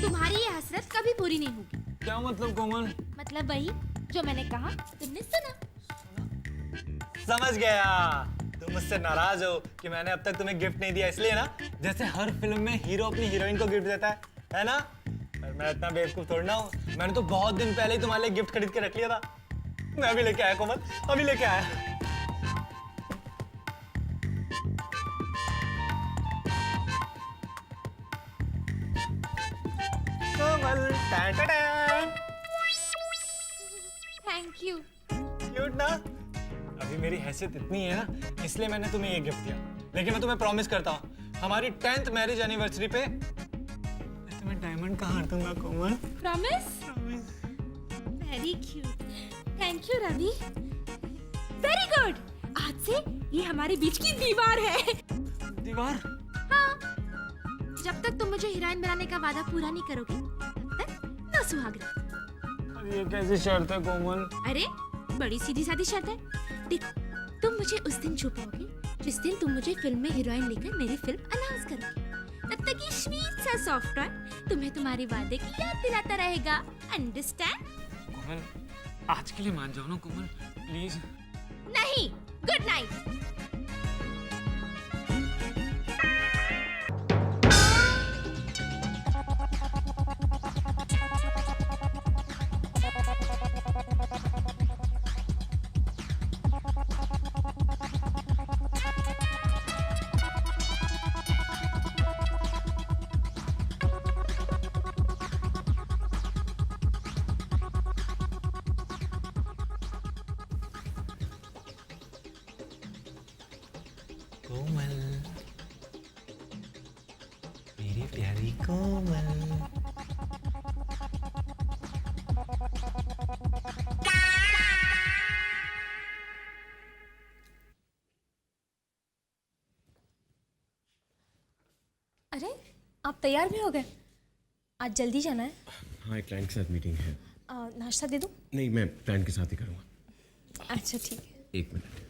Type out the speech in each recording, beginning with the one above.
तुम्हारी ये हसरत कभी पूरी नहीं होगी। क्या मतलब कोमल? मतलब वही जो मैंने कहा, तुमने सुना। समझ गया, तुम मुझसे नाराज हो कि मैंने अब तक तुम्हें गिफ्ट नहीं दिया, इसलिए ना? जैसे हर फिल्म में हीरो अपनी हीरोइन को गिफ्ट देता है ना? पर मैं इतना बेवकूफ थोड़ा ना हूँ। मैंने तो बहुत दिन पहले ही तुम्हारे लिए गिफ्ट खरीद के रख लिया था। मैं अभी लेके आया कोमल, अभी लेके आया। कोमल, थैंक यू। क्यूट ना? अभी मेरी हैसियत इतनी है ना, इसलिए मैंने तुम्हें ये गिफ्ट दिया। लेकिन मैं तुम्हें प्रॉमिस करता हूँ, हमारी 10th मैरिज एनिवर्सरी पे मैं तुम्हें डायमंड का हार दूंगा Komal. Promise? Very cute. Thank you Ravi. Very good. आज से ये हमारे बीच की दीवार है। दीवार? हाँ। जब तक तुम मुझे हीरोइन बनाने का वादा पूरा नहीं करोगे, तब तक ना सुहागरात। अब ये कैसी शर्त है कोमल? अरे बड़ी सीधी सादी शर्त है। देखो, तुम मुझे उस दिन छुपाओगे जिस दिन तुम मुझे फिल्म में हीरोइन लेकर मेरी फिल्म अनाउंस करोगे। तब तक ये स्वीट सा सॉफ्ट टॉय तुम्हें तुम्हारे वादे की याद दिलाता रहेगा। अंडरस्टैंड? कोमल, आज के लिए मान जाओ ना कोमल, प्लीज। नहीं। Good night. कोमल, मेरी प्यारी कोमल। अरे आप तैयार भी हो गए? आज जल्दी जाना है। हाँ, एक क्लाइंट के साथ मीटिंग है। नाश्ता दे दूं? नहीं, मैं क्लाइंट के साथ ही करूँगा। अच्छा ठीक है। एक मिनट,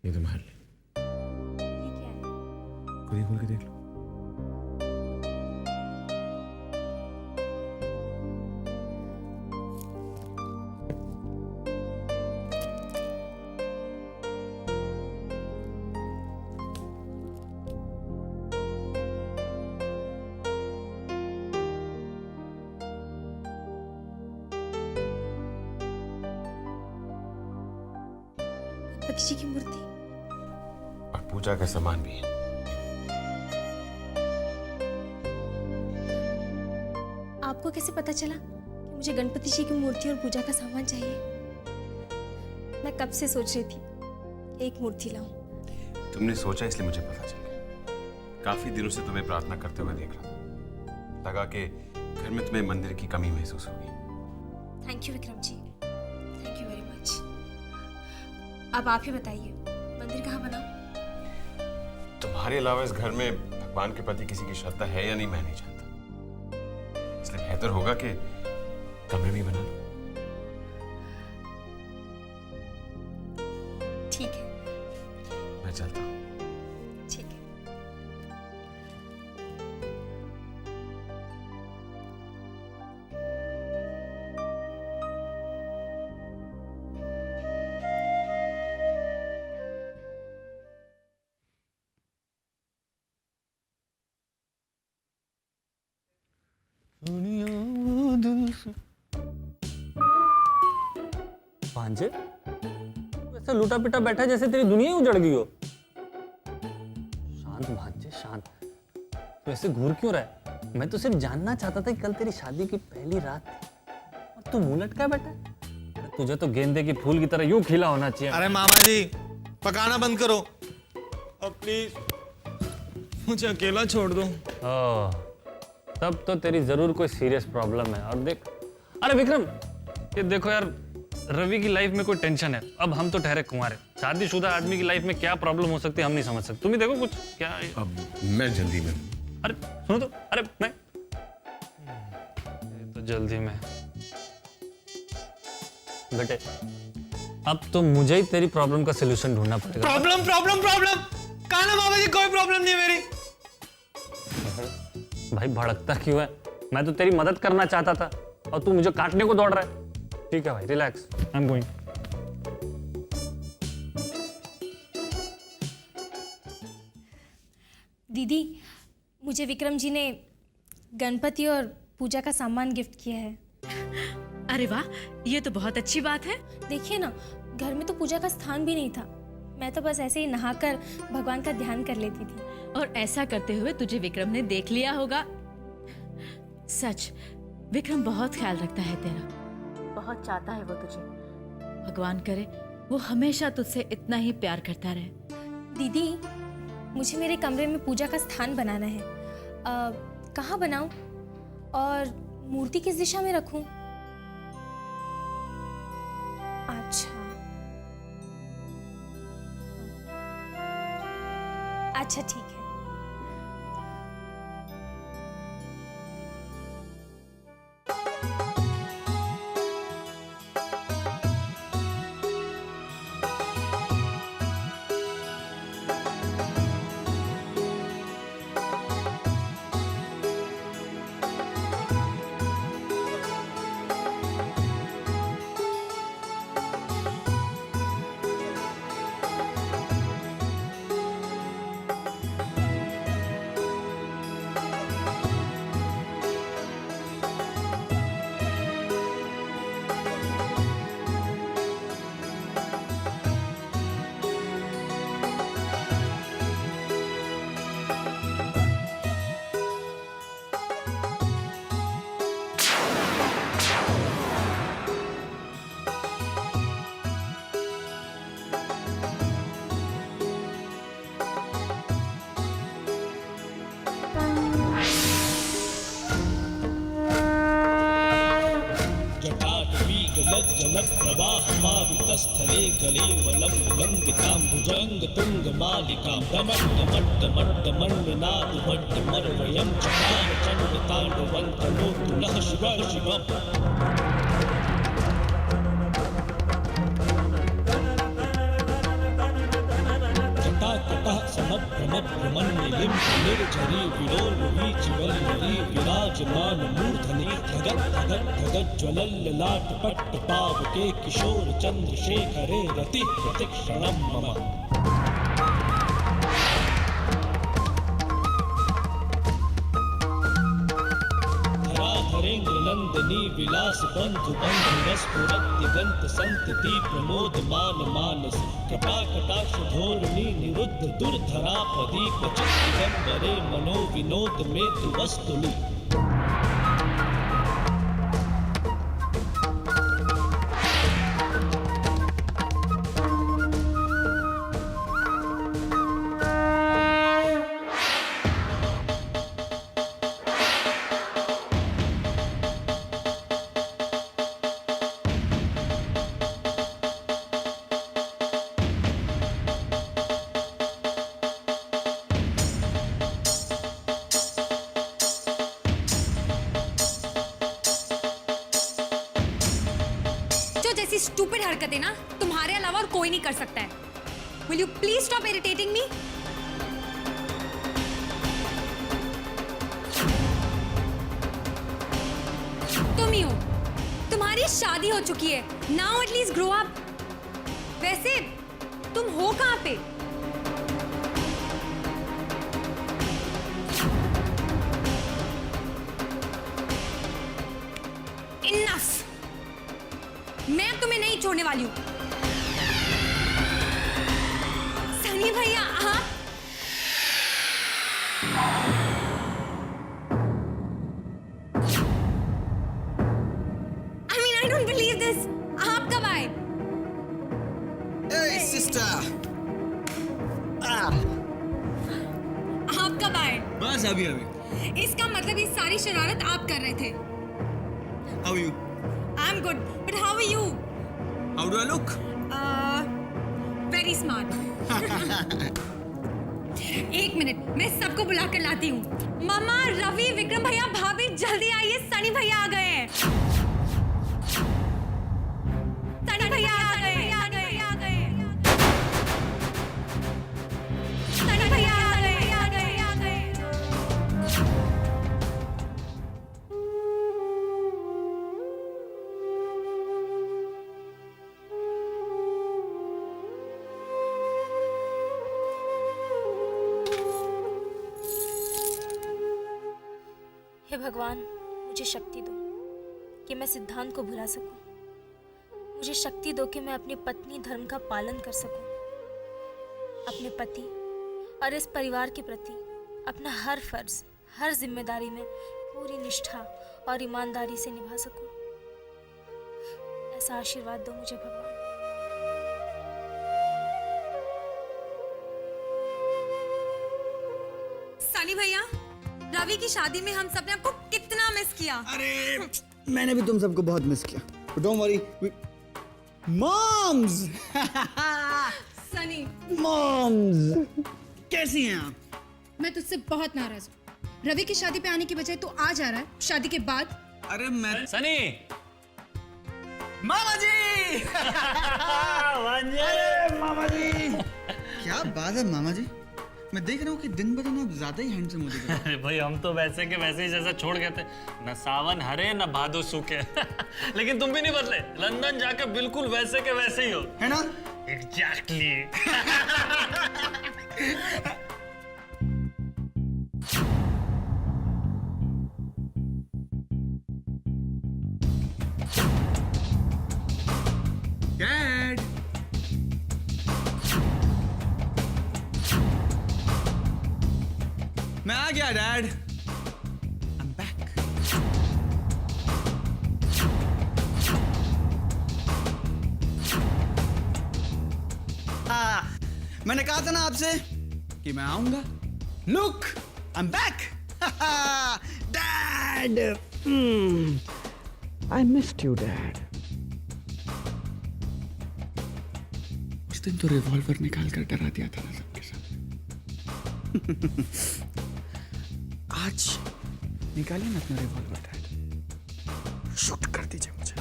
ये तुम्हारे लिए। ये क्या है? खुद ही खोल के देख लो। गणपति जी की मूर्ति और पूजा का सामान भी है। आपको कैसे पता चला कि मुझे गणपति जी की मूर्ति और पूजा का सामान चाहिए? मैं कब से सोच रही थी कि एक मूर्ति लाऊं। तुमने सोचा इसलिए मुझे पता चला। काफी दिनों से तुम्हें प्रार्थना करते हुए देख रहा था। लगा कि घर में तुम्हें मंदिर की कमी महसूस होगी। Thank you Vikram ji, thank you very much. अब आप ही बताइए, मंदिर कहाँ बनाऊं? तुम्हारे अलावा इस घर में भगवान के प्रति किसी की श्रद्धा है या नहीं, मैं नहीं जानता। इसलिए बेहतर होगा कि कमरे में ही बना लो। ठीक है। मैं चलता हूँ। ठीक है। भांजे, ऐसा लूटा पिटा बैठा है जैसे तेरी दुनिया ही उजड़ गई हो। शांत भांजे, शांत। तो ऐसे घूर क्यों रहा है? मैं तो सिर्फ जानना चाहता था कि कल तेरी शादी की पहली रात थी और तू मुंह लटका बैठा है। तुझे तो गेंदे की फूल की तरह यूं खिला होना चाहिए। अरे मामा जी, पकाना बंद करो अब प्लीज, मुझे अकेला छोड़ दो। ओह, तब तो तेरी जरूर कोई सीरियस प्रॉब्लम है। और देख, अरे विक्रम, ये देखो यार, रवि की लाइफ में कोई टेंशन है। अब हम तो ठहरे कुंवारे। शादीशुदा आदमी की लाइफ में क्या प्रॉब्लम हो सकती है हम नहीं समझ सकते। तुम ही देखो कुछ क्या है। अब मैं जल्दी में हूँ। अरे सुनो तो, अरे मैं ये तो जल्दी में। बेटे, अब तो मुझे ही तेरी प्रॉब्लम का सलूशन ढूंढना पड़ेगा। Problem problem problem? कहा ना मामा जी, कोई प्रॉब्लम नहीं है मेरी। भाई भड़कता क्यों है? मैं तो तेरी मदद करना चाहता था और तू मुझे काटने को दौड़ रहा है। ठीक है भाई, रिलैक्स, आई एम गोइंग। दीदी, मुझे विक्रम जी ने गणपति और पूजा का सामान गिफ्ट किया है। अरे वाह, ये तो बहुत अच्छी बात है। देखिए ना, घर में तो पूजा का स्थान भी नहीं था। मैं तो बस ऐसे ही नहाकर भगवान का ध्यान कर लेती थी। और ऐसा करते हुए तुझे विक्रम ने देख लिया होगा। सच, विक्रम बहुत ख्याल रखता है तेरा, बहुत चाहता है वो तुझे। भगवान करे वो हमेशा तुझसे इतना ही प्यार करता रहे। दीदी, मुझे मेरे कमरे में पूजा का स्थान बनाना है। कहाँ बनाऊं और मूर्ति किस दिशा में रखूं? अच्छा ठीक है। जलप्रवाहमावितस्थले कलेवलम्बिताम्बुजङ्गतुङ्गमालिकां दमड्डमड्डमड्डमण्डनादमड्डमर्वयं चकारचण्डताण्डवन्तनोतु नः शिवः शिवम्। समभ्रमभ्रमण्यलिं निर्झरी विलोलवीचिवल्लरी विराजमान मूर्धनि धगत् धगत् धगत् ज्वलल्ललाटपट्टपावके किशोर चन्द्रशेखरे रतिः प्रतिक्षणं मम। धराधरेन्द्रनन्दिनी विलास बन्धु बन्धुरस्फुरद्दिगन्त सन्तति प्रमोदमान मानस कटा कटाक्ष धोरणी निरुद्ध दुर्धरा प्रदीप चित्तम्बरे मनो विनोद में तु वस्तुलु। जैसी स्टूपिड हरकतें ना तुम्हारे अलावा और कोई नहीं कर सकता है। Will you please stop irritating me? तुम ही हो, तुम्हारी शादी हो चुकी है। Now at least grow up. वैसे तुम हो कहाँ पे? Enough. मैं तुम्हें नहीं छोड़ने वाली हूं। सनी भैया, आप I mean, I don't believe this. आप कब आए? Hey, sister. आप कब आए? बस अभी। इसका मतलब ये सारी शरारत आप कर रहे थे। How are you? I'm good, but how are you? How do I look? Very smart. एक मिनट, मैं सबको बुला कर लाती हूँ। मामा, रवि, विक्रम भैया, भाभी, जल्दी आइए, सनी भैया आ गए हैं। सनी भैया आ गए, आ गए, आ गए। सनी भैया आ गए, आ गए, आ गए। भगवान मुझे शक्ति दो कि मैं सिद्धांत को भुला सकूं। मुझे शक्ति दो कि मैं अपनी पत्नी धर्म का पालन कर सकूं, अपने पति और इस परिवार के प्रति अपना हर फर्ज, हर जिम्मेदारी में पूरी निष्ठा और ईमानदारी से निभा सकूं। ऐसा आशीर्वाद दो मुझे भगवान। सनी भैया, रवि की शादी में हम सबने आपको कितना मिस किया। अरे मैंने भी तुम सबको बहुत मिस किया। Don't worry. Moms Sunny, moms कैसी हैं आप? मैं तुझसे बहुत नाराज हूँ। रवि की शादी पे आने की बजाय तू आज आ रहा है शादी के बाद। अरे मैं सनी मामा जी अरे मामा जी, क्या बात है मामा जी, मैं देख रहा हूँ कि दिन ब दिन आप ज्यादा ही हैंडसम होते जा रहे हैं। अरे भाई हम तो वैसे के वैसे ही जैसा छोड़ गए थे, न सावन हरे न भादो सूखे। लेकिन तुम भी नहीं बदले, लंदन जाके बिल्कुल वैसे के वैसे ही हो, है ना? एग्जैक्टली। डैड, मैं आ गया डैड। I'm back. मैंने कहा था ना आपसे कि मैं आऊंगा। Look, I'm back. Dad, I missed you, Dad. उस दिन तो रिवॉल्वर निकाल कर डरा दिया था ना सबके साथ। आज निकालिए ना अपना रिवॉल्वर डैड, शूट कर दीजिए मुझे।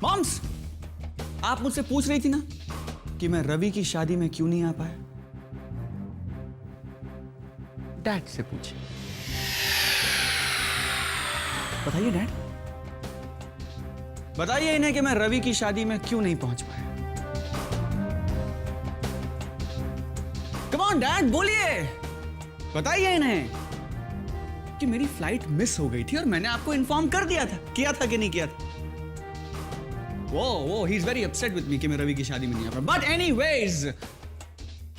मॉम्स, आप मुझसे पूछ रही थी ना कि मैं रवि की शादी में क्यों नहीं आ पाया। डैड से पूछिए। बताइए डैड, बताइए इन्हें कि मैं रवि की शादी में क्यों नहीं पहुंच पाया। कम ऑन डैड, बोलिए, बताइए इन्हें कि मेरी फ्लाइट मिस हो गई थी और मैंने आपको इन्फॉर्म कर दिया था। किया था कि नहीं किया था? वो he is very upset with me कि मैं रवि की शादी में नहीं आ पाया। बट एनीवेज,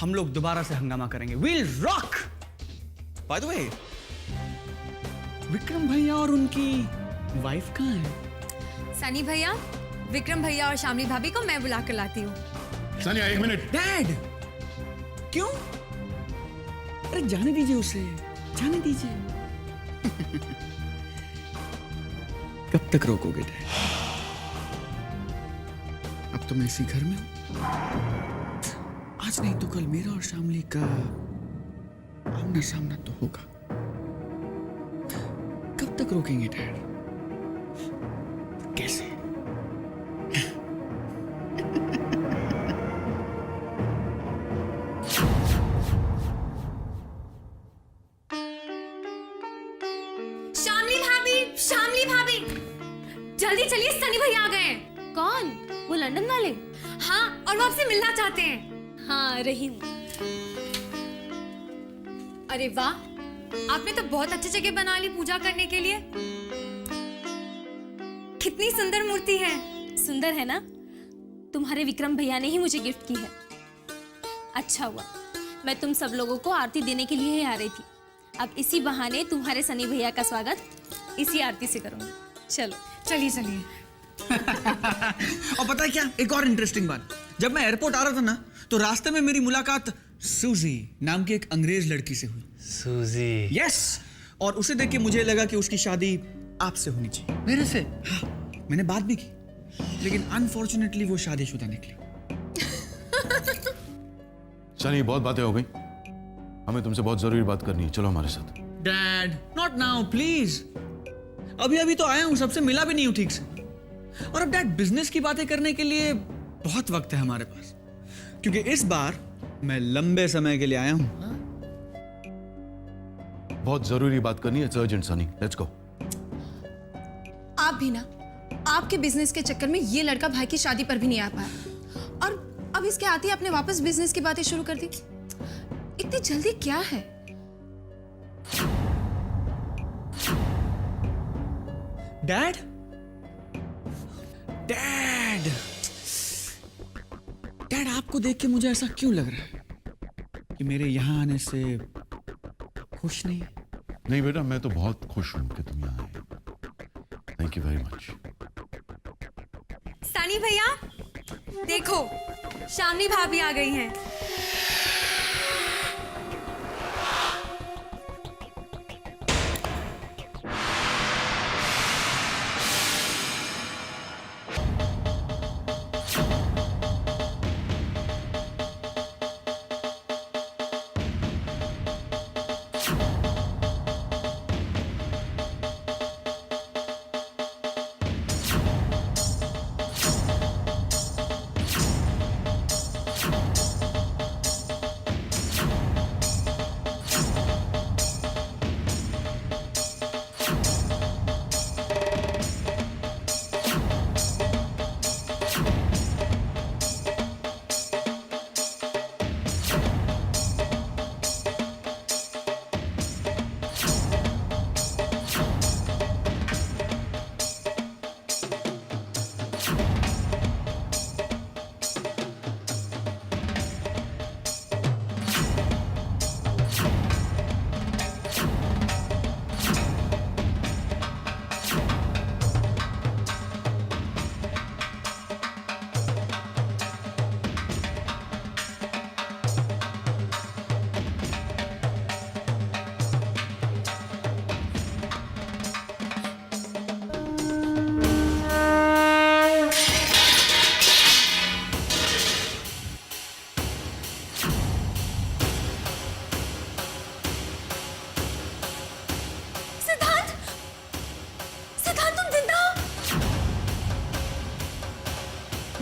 हम लोग दोबारा से हंगामा करेंगे। We'll rock. By the way, Vikram भैया और उनकी वाइफ कहाँ है? सनी भैया, विक्रम भैया और शामली भाभी को मैं बुला कर लाती हूँ। सानिया एक मिनट। डैड, क्यों? अरे जाने दीजिए उसे, जाने दीजिए। कब तक रोकोगे डैड? अब तो मैं इसी घर में हूं। आज नहीं तो कल मेरा और शामली का आमना सामना तो होगा। कब तक रोकेंगे डैड? कैसे? शामली भाभी, जल्दी चलिए, सनी भैया आ गए हैं। कौन? वो लंदन वाले? हाँ, और वो आपसे मिलना चाहते हैं। हाँ, रही हूँ। अरे वाह, आपने तो बहुत अच्छी जगह बना ली पूजा करने के लिए। कितनी सुंदर मूर्ति है। सुंदर है ना? तुम्हारे विक्रम भैया ने ही मुझे गिफ्ट की है। अच्छा हुआ, मैं तुम सब लोगों को आरती देने के लिए ही आ रही थी। अब इसी बहाने तुम्हारे सनी भैया का स्वागत इसी आरती से करूंगी। चलो चलिए चलिए। और पता है क्या, एक और इंटरेस्टिंग बात, जब मैं एयरपोर्ट आ रहा था ना तो रास्ते में मेरी मुलाकात सूजी नाम की एक अंग्रेज लड़की से हुई। सूजी? यस, और उसे देख के मुझे लगा कि उसकी शादी आपसे होनी चाहिए। मेरे से? हाँ, मैंने बात भी की, लेकिन अनफॉर्चुनेटली वो शादीशुदा निकली। सनी, बहुत बातें हो गई, हमें तुमसे बहुत जरूरी बात करनी है, चलो हमारे साथ। Dad, not now please. अभी अभी तो आया हूं, सबसे मिला भी नहीं हूं ठीक से। और अब डैड, बिजनेस की बातें करने के लिए बहुत वक्त है हमारे पास, क्योंकि इस बार मैं लंबे समय के लिए आया हूं। बहुत जरूरी बात करनी है, it's urgent Sunny, let's go. आप भी ना, आपके बिजनेस के चक्कर में ये लड़का भाई की शादी पर भी नहीं आ पाया, और अब इसके आते ही आपने वापस बिजनेस की बातें शुरू कर दी। एक इतनी जल्दी क्या है? डैड, डैड, डैड, आपको देख के मुझे ऐसा क्यों लग रहा है कि मेरे यहाँ आने से खुश नहीं? नहीं बेटा, मैं तो बहुत खुश हूं कि तुम यहाँ आए। Thank you very much. Sunny भैया देखो, शामनी भाभी आ गई हैं।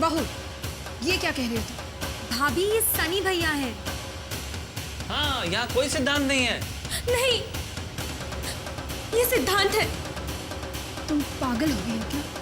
बहू, ये क्या कह रही हो तुम? भाभी ये सनी भैया हैं। हाँ, यहाँ कोई सिद्धांत नहीं है। नहीं, ये सिद्धांत है। तुम पागल हो गई हो क्या?